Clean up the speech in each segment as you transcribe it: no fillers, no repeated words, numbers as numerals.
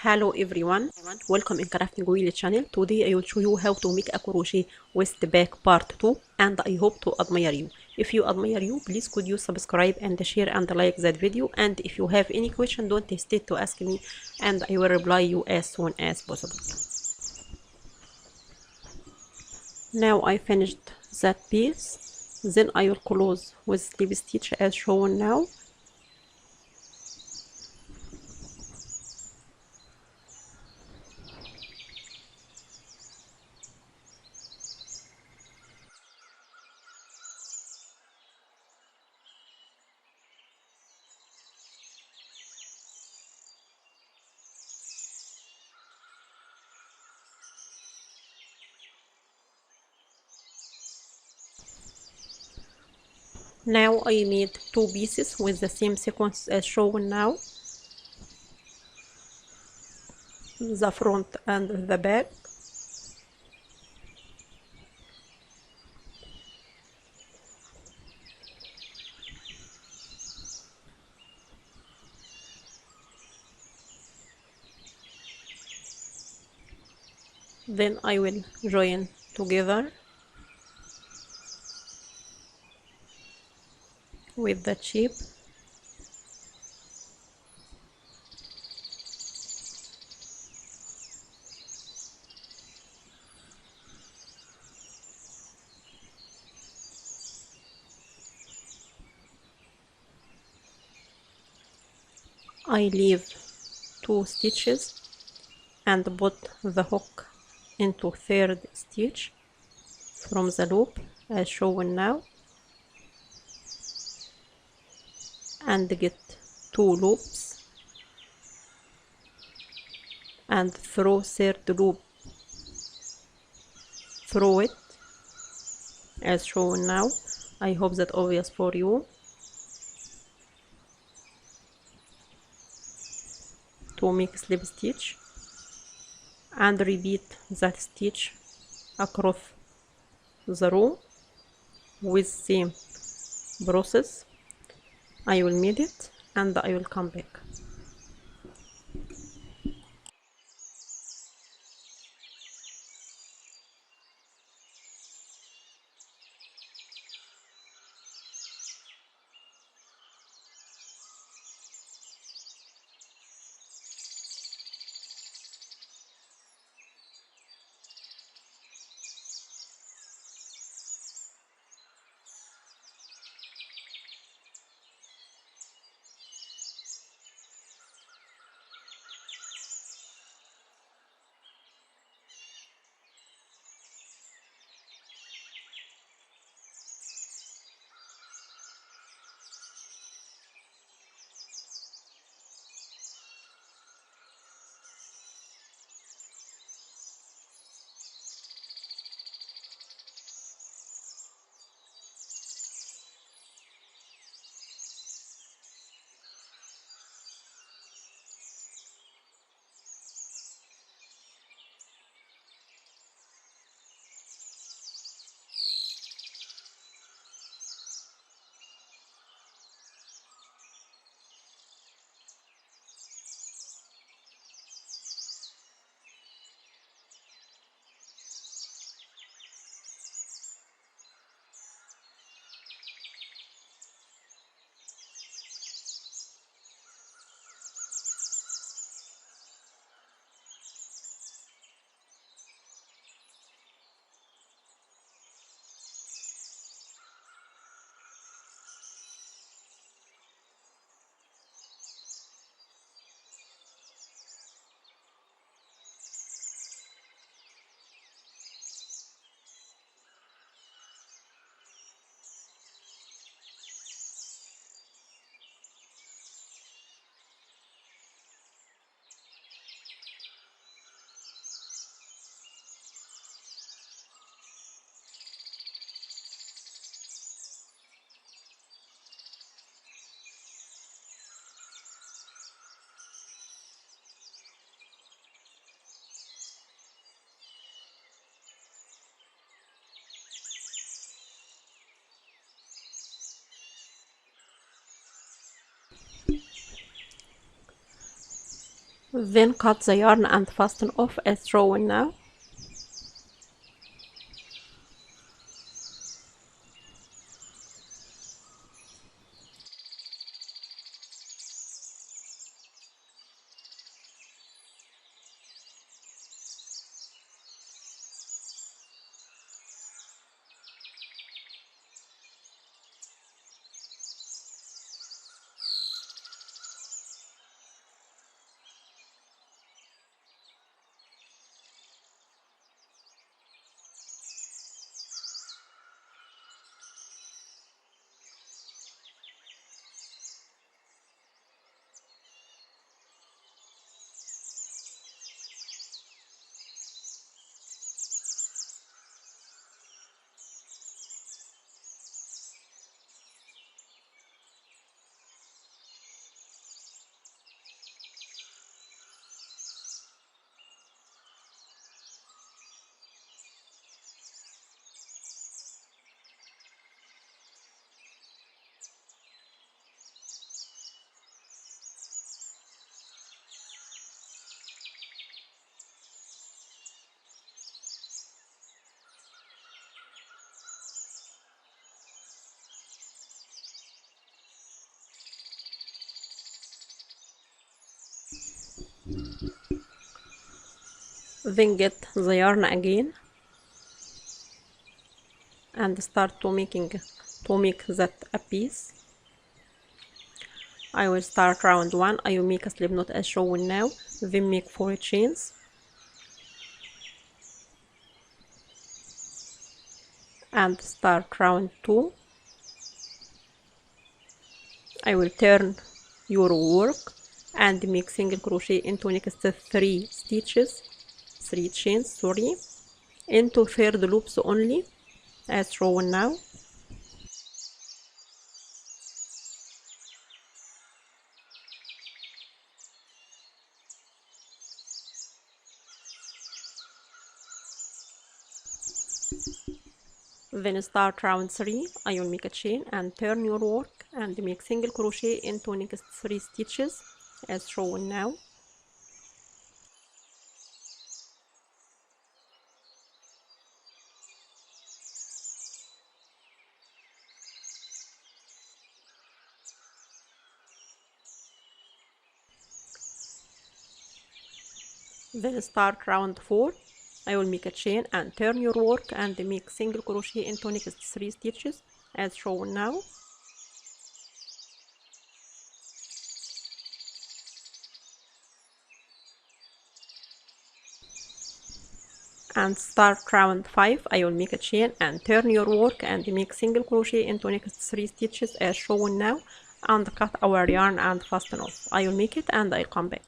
Hello everyone, welcome in crafting wheel channel. Today I will show you how to make a crochet waist back part 2 and I hope to admire you. If you admire you, please could you subscribe and share and like that video, and if you have any question don't hesitate to ask me and I will reply you as soon as possible. Now I finished that piece, then I will close with slip stitch as shown now. Now I made two pieces with the same sequence as shown now, the front and the back. Then I will join together with the chip. I leave 2 stitches and put the hook into third stitch from the loop as shown now, and get 2 loops and throw third loop through it as shown now. I hope that obvious for you. To make slip stitch and repeat that stitch across the row with same process. I will mend it and I will come back. Then cut the yarn and fasten off as shown now. Then get the yarn again and start to make that a piece. I will start round 1. I will make a slip knot as shown now, then make 4 chains and start round 2. I will turn your work and make single crochet into next 3 chains into third loops only as shown now. Then start round 3. I will make a chain and turn your work and make single crochet into next 3 stitches as shown now. Then start round 4. I will make a chain and turn your work and make single crochet into next 3 stitches as shown now. And start round 5. I will make a chain and turn your work and make single crochet into next 3 stitches as shown now, and cut our yarn and fasten off. I will make it and I'll come back.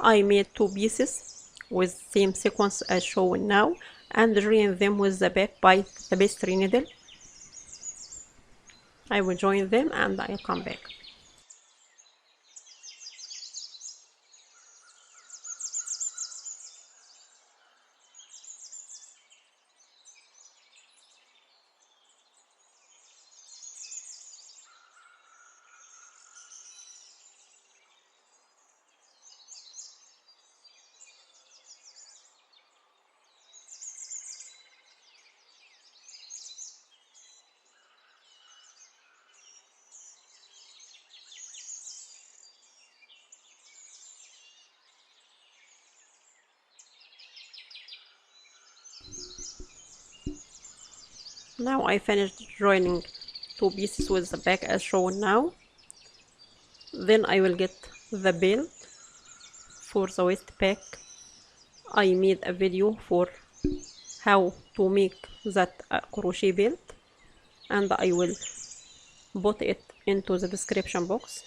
I made 2 pieces with same sequence as shown now and join them with the back by the tapestry needle. I will join them and I'll come back. Now I finished joining 2 pieces with the back as shown now. Then I will get the belt for the waist pack. I made a video for how to make that crochet belt, and I will put it into the description box.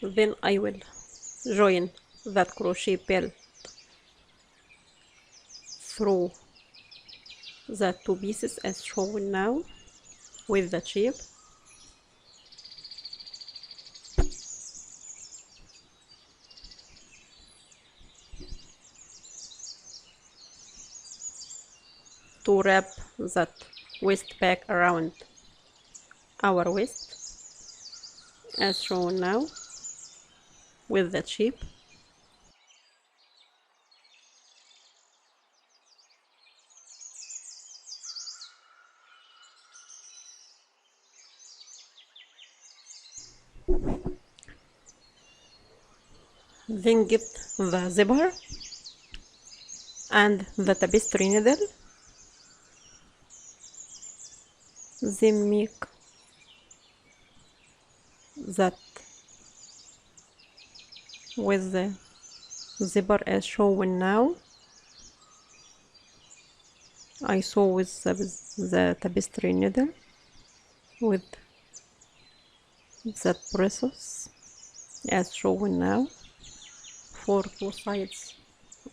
Then I will join that crochet belt through the two pieces as shown now with the shape. To wrap that waist back around our waist as shown now with that shape. Then get the zipper and the tapestry needle. Then make that with the zipper as shown now. I sew with the tapestry needle with that process as shown now for two sides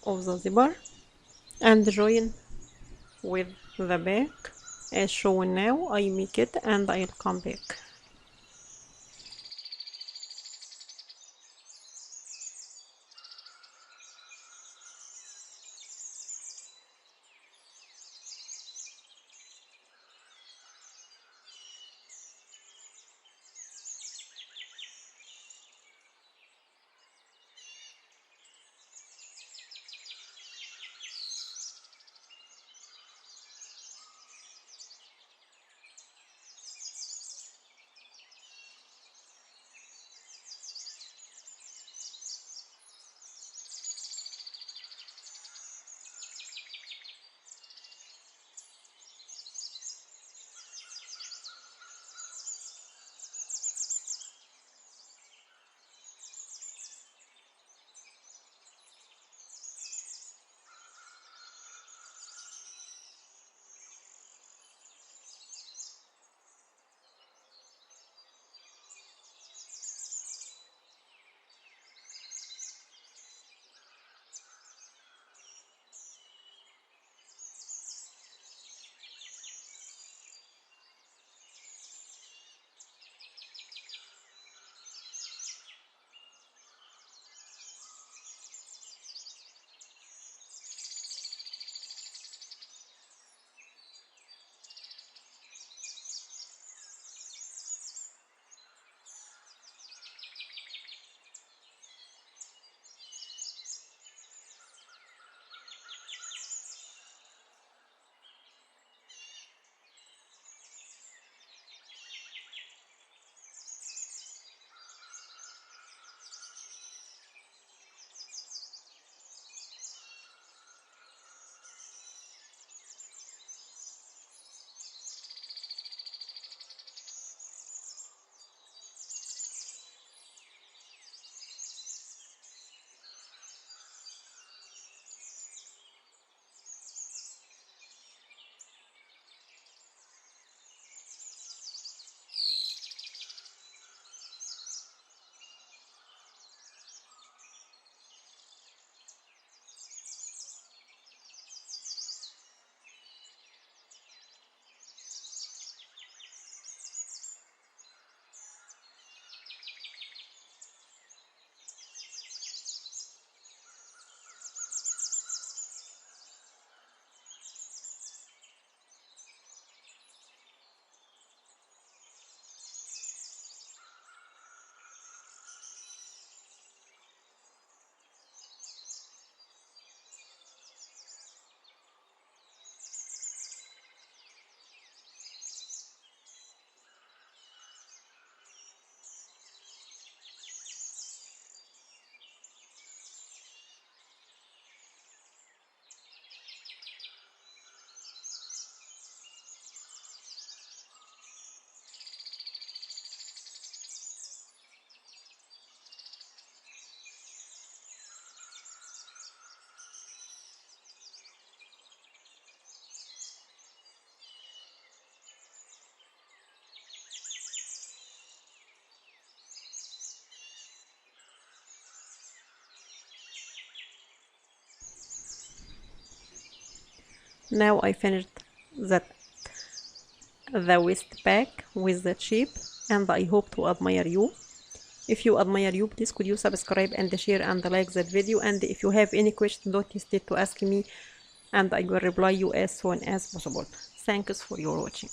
of the zipper, and join with the back as shown now. I make it and I'll come back. Now I finished the waist back with the shape, and I hope to admire you. If you admire you, please could you subscribe and share and like that video, and if you have any question, don't hesitate to ask me and I will reply you as soon as possible. Thanks for your watching.